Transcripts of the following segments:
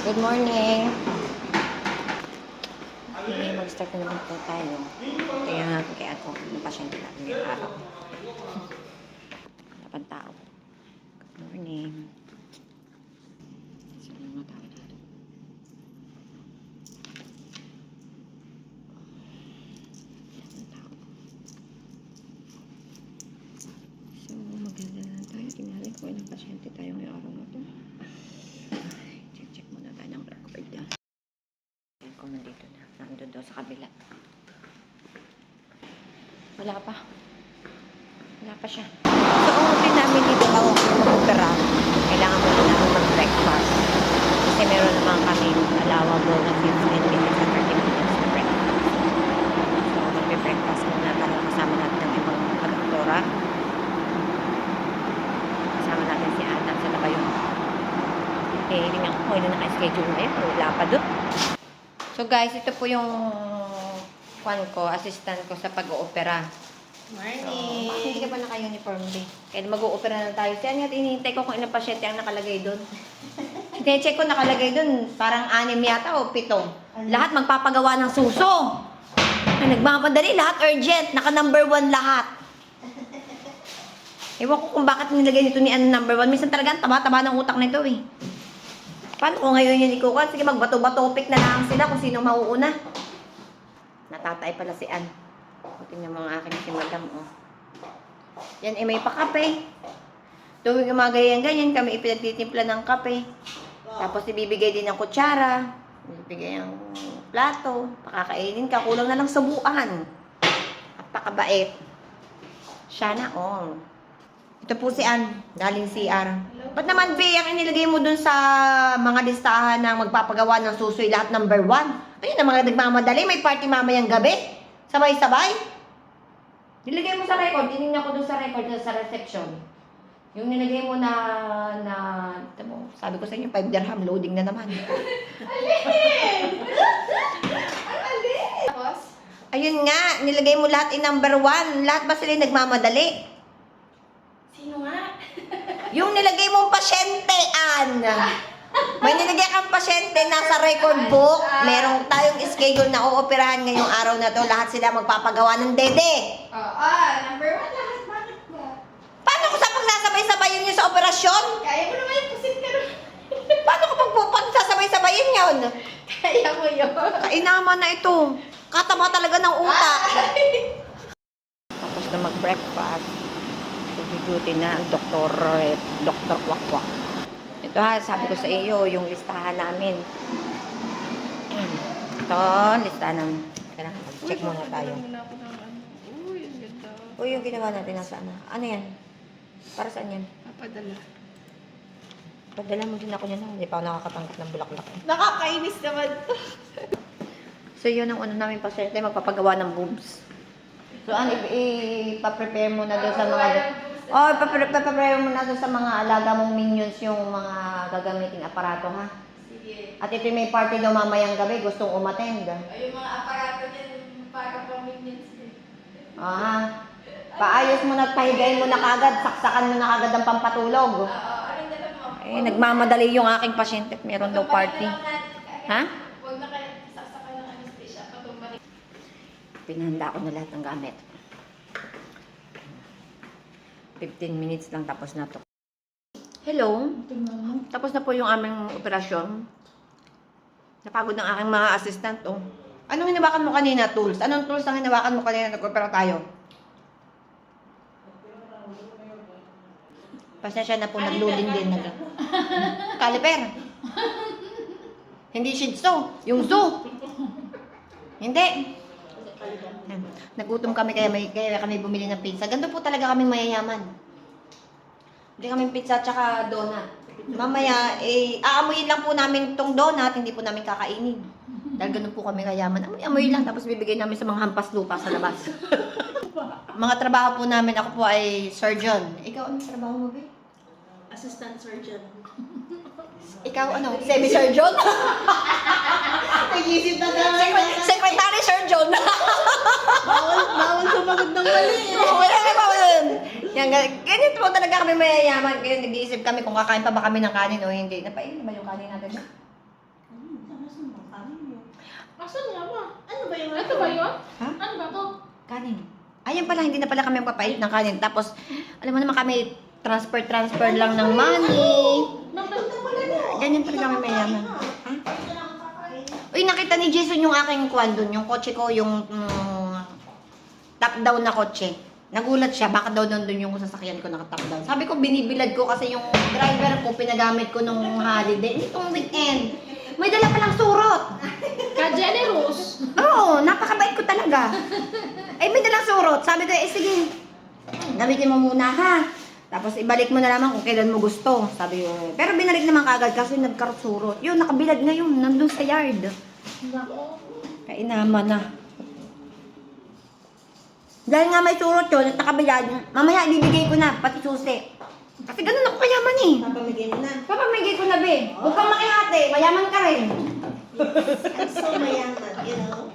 Good morning. Okay, mag-start na naman po tayo. Tingnan natin kay Ato. Yung pasyente natin ngayong araw. Wala tao. Good morning. Saan yung mga tao natin? Wala tao. So, maganda na tayo. Tingnan natin kung ilang pasyente tayo ngayong araw na ito. Check muna tayo ng record. Ayan ko nandito na. Nandun daw sa kabila. Wala pa. Wala pa siya. So, ang routine namin dito bago kami mag-opera, kailangan muna namin mag-breakfast. Kasi meron naman kami allowable na 15 minutes at 30 minutes na breakfast. So, mag-breakfast muna para kasama natin ang ibang kadoktora. Kasama natin si Ana. Saan na ba yun? Eh, hindi niya ko na naka-schedule na yun. Wala pa doon. So guys, ito po yung assistant ko sa pag-oopera. Morning! So, hindi ka pa naka-uniform din. Kaya mag-oopera na tayo. Kaya nga, hinihintay ko kung ilang pasyente ang nakalagay doon. Check ko nakalagay doon. Parang 6 yata o 7. Lahat magpapagawa ng suso. Ay, nagmamadali. Lahat urgent. Naka-number 1 lahat. Ewan ko kung bakit nilagay nito ni number 1. Minsan talaga taba-taba ng utak nito eh. Paano kung ngayon yun ikukuha? Sige, magbato-bato-pick na lang sila kung sino mauuna. Natatay pala si Ann. Tingnan mga akin si Madam, oh. Yan, may pakape. Tuwing mga ganyan-ganyan, kami ipinagtitimpla ng kape. Tapos ibibigay din ng kutsara. Ibibigay ng plato. Pakakainin ka. Kulang na lang sabuan. Napakabait. Siya na, oh. Ito po si Ann, galing CR. Ba't naman, B, ang inilagay mo dun sa mga listahan ng magpapagawa ng susoy, lahat number 1? Ayun na mga nagmamadali, may party mamayang gabi. Sabay-sabay. Nilagay mo sa record, tinignan ko dun sa record sa reception. Yung nilagay mo na sabi ko sa inyo, 5 dirham, loading na naman. Alin? Alin? Tapos? Ayun nga, nilagay mo lahat number 1. Lahat ba sila nagmamadali? Sino nga? Yung nilagay mong pasyente, Ann. May nilagay kang pasyente, nasa record book. Meron tayong schedule na uoperahan ngayong araw na to. Lahat sila magpapagawa ng dede. Oo, number 1 lahat. Bakit ba? Paano ko sa pagsasabay-sabayin niyo sa operasyon? Kaya mo naman yung pusit ka rin. Paano ko pagsasabay-sabayin yun? Kaya mo yun. Kainaman na ito. Kataba talaga ng utak. Tapos na mag-breakfast. Duty na ang Dr. Kwakwak. Ito ha, sabi ko sa iyo, yung listahan namin. Ito, listahan namin. Check muna tayo. Uy, ang ganda. Uy, yung ginawa natin nasa ano? Ano yan? Para saan yan? Papadala. Padala mo din ako niyan. Hindi pa ako nakakatanggap ng bulaklak. Nakakainis naman to. So, yun ang namin pasyente, magpapagawa ng boobs. So, ipaprepare mo na doon sa mga... ipaprepare mo na doon sa mga alaga mong minions yung mga gagamiting aparato, ha? Sige. At ito may party daw mamayang gabi, gustong umattend. Ay, yung mga aparato niyan, para pang minions eh. Aha. Paayos mo na, pahigayin mo na kagad, saksakan mo na kagad ang pampatulog. Oo, anong dala mo? Eh, nagmamadali yung aking pasyente at meron daw party. Ha? Huwag na kayo sasakay ng anesthesia. Patumbalik. Pinahanda ko na lahat ng gamit. 15 minutes lang tapos na to. Hello? Tapos na po yung aming operasyon. Napagod ng aking mga assistant, oh. Anong hinawakan mo kanina, tools? Anong tools ang hinawakan mo kanina nag-opera tayo? Pasensya na po, nag-loading din. Caliper. Hindi Shih Tzu, yung zoo. Hindi. Nagutom kami kaya kami bumili ng pizza. Ganito po talaga kami mayayaman. Hindi kami pizza tsaka donut. Mamaya, aamuyin lang po namin itong donut, hindi po namin kakainin. Dahil ganun po kami kayaman. Amoy lang, tapos bibigay namin sa mga hampas lupa sa labas. Mga trabaho po namin, ako po ay surgeon. Ikaw, ano trabaho mo, be? Assistant surgeon. Ikaw, ano? Semi-surgeon? Nag-isip na naman. Secretary surgeon. Bawal sumagot ng mali. Wala ka pa yun. Yan, ganito po talaga kami mayayaman. Kaya nag-iisip kami kung kakain pa ba kami ng kanin o hindi. Napain na ba yung kanin natin? Nasaan ba? Kanin mo? Asan nga ba? Ano ba yung Ito ba yun? Ha? Ano ba to? Kanin. Ayan pala, hindi na pala kami magpapait ng kanin. Tapos, alam mo naman kami, transfer lang ng money. Ganyan talaga kami mayaman. Ha? Uy, nakita ni Jason yung aking kwan dun, yung kotse ko, yung top down na kotse. Nagulat siya, baka daw nandun yung sasakyan ko naka-top down. Sabi ko, binibilad ko kasi yung driver ko, pinagamit ko nung holiday. Itong weekend. May dala palang surot. Ka-generous. Oo, napakabait ko talaga. Ay, may dalang surot. Sabi ko, sige, gamitin mo muna ha. Tapos ibalik mo na naman kung kailan mo gusto. Sabi ko, pero binalik naman kagad kasi nagkarot-surot. Yun, nakabilad na yun, nandun sa yard. Nako. Kainama na. Dahil nga may surot yun at nakabilad, mamaya ibibigay ko na, pati susi. Kasi ganun ako kayaman eh. Papamigay mo na. Papamigay ko na, be. Huwag kang makihati, mayaman ka rin. I'm so mayaman, you know?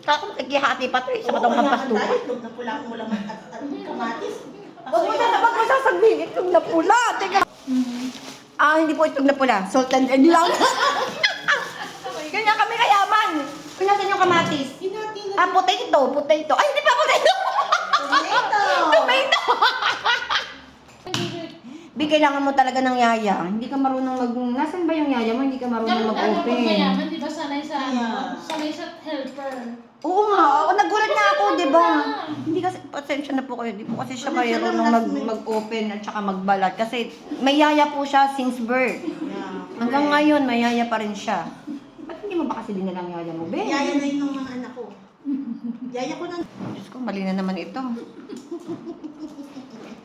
Kako, ikihati pa ito, isa pa itong kampastuka. Itlog na pula mo lang at kamatis. Huwag mo sasabihin, itlog na pula. Teka. Hindi po itlog na pula. Salt and egg lang. Ganyan kami kayaman. Kung nasan yung kamatis? Hinati na. Potato. Ay, hindi pa potato. Tomato! Tomato. Bi, kailangan mo talaga ng yaya. Hindi ka marunong Nasaan ba yung yaya mo? Hindi ka marunong Ganun ano pag mag-open. mayaman, di ba sanay sa Yeah. sanay sa helper. Oo nga. Nagulat na ako, di ba? Na. Hindi kasi, pasensya na po kayo. Di po kasi siya Pasensya na, marunong last minute. mag-open at saka magbalat. Kasi may yaya po siya since birth. Yeah. Hanggang ngayon, may yaya pa rin siya. Ba't hindi mo ba kasi dinalang yaya mo, be? Yaya na yun ng mga anak ko. Yaya ko na. Diyos ko, mali na naman ito.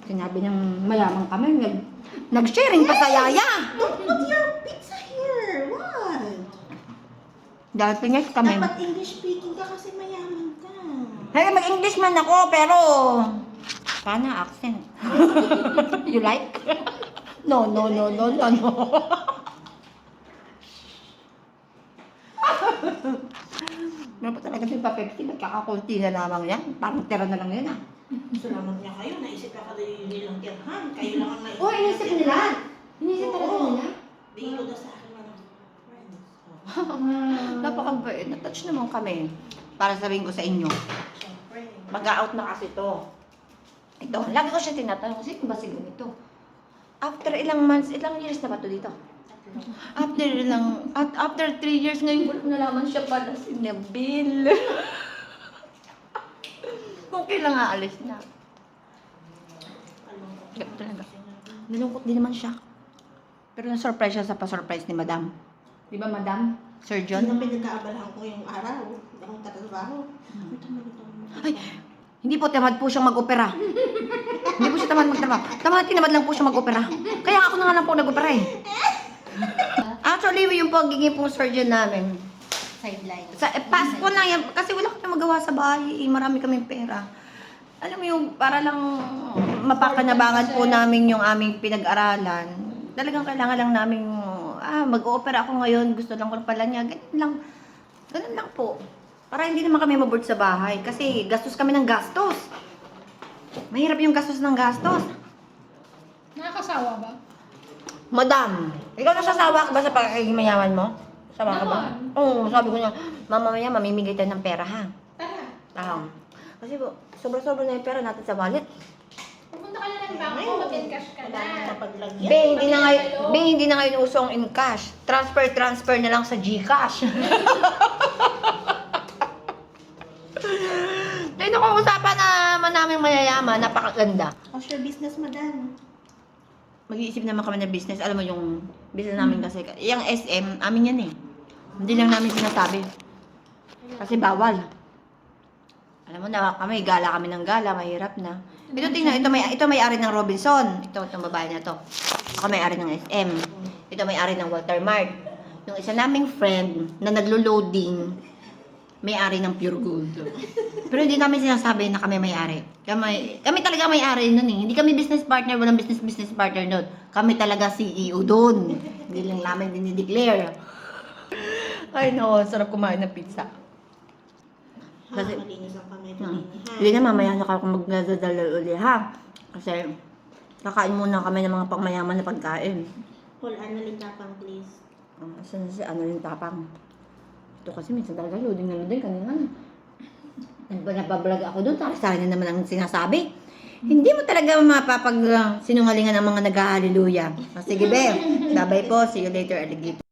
Sinabi niyang mayaman kami, nag-sharing pa sa yaya. Don't put your pizza here. What? Dahil pingas kami. Dapat English speaking ka kasi mayaman ka. Hey, mag-English man ako, pero... Paano accent? You like? No. Ano pa talaga yung pa-Pepsi? Nagkakakunti na lamang yan. Parang tira na lang yan ah. Salamat niya kayo. Naisip ka kada yung nilang tirhan. Kayo lang ang naisip. Oh, inisip nila. Inisip talaga Oo. nila. Bigyan ko na sa akin mga friends. Napakabait. Na-touch naman kami. Para sabihin ko sa inyo. Siyempre. Mag-out na kasi to. Ito, lagi ko siya tinatanong, sino ba si ganito? After ilang months, ilang years na ba to dito? After 3 years, ngayon ko lang nalaman siya pala si Nabil. Kung kailan nga alis na. Ganun talaga. Nalungkot din naman siya. Pero na-surprise siya sa pa-surprise ni Madam. Di ba, Madam? Sir John, John? ang pinagkaabalahan ko yung araw. Akong tatrabaho. Ay, hindi po tamad po siyang mag-opera. Hindi po siya tamad magtrabaho. Tinamad lang po siya mag-opera. Kaya ako na nga lang po nag-opera eh. Actually, yung pagiging pong surgeon namin, Sideline. Pasko na yan. Kasi wala kami magawa sa bahay. Marami kaming pera. Alam mo yung para lang mapakanabangan po namin yung aming pinag-aralan. Talagang kailangan lang namin mag-opera ako ngayon. Gusto lang ko pala niya. Ganun lang po. Para hindi naman kami maboard sa bahay. Kasi gastos kami ng gastos. Mahirap yung gastos ng gastos. Nakakasawa ba? Madam, ikaw nasasawa ka ba sa pagiging mayaman mo? Sawa ka ba? Naman. Oo, sabi ko niya, mamaya mamimigay tayo ng pera ha. Tara. Kasi po, sobra-sobra na yung pera natin sa wallet. Pumunta ka na ng bangko, mag-encash ka na. Kapaglagyan. Hindi na ngayon uso ang in cash. Transfer na lang sa GCash. Dahil nakausapan naman namin mayayaman, napakaganda. How's your business, madam? Mag-iisip naman kami ng business. Alam mo yung business namin kasi, yung SM, amin yan eh. Hindi lang namin sinasabi. Kasi bawal. Alam mo na kami, gala kami ng gala, mahirap na. Ito tingnan, ito may-ari ng Robinson. Itong babae na to. Ako may-ari ng SM. Ito may-ari ng Walter Mart. Yung isa naming friend na naglo-loading, may-ari ng Pure Gold. Pero hindi namin sinasabi na kami may-ari. Kami talaga may-ari nun eh. Hindi kami business partner, walang business partner nun. Kami talaga CEO dun. Hindi lang namin dinideclare. Ay no, sarap kumain ng pizza. Kasi- Malinis ang kamay ko Hmm. din, ha? Hindi na mamaya na ako magdadala uli ha. Kasi kakain muna kami ng mga pangmayaman na pagkain. Paul, analing tapang, please. Asan si ano yung tapang? Ito kasi minsan talaga loading na loading kanina. Nabablog ako doon, tapos sa akin na naman ang sinasabi. Hindi mo talaga mapapag sinungalingan ng mga nag-hallelujah. Sige be, babay po, see you later, alligator.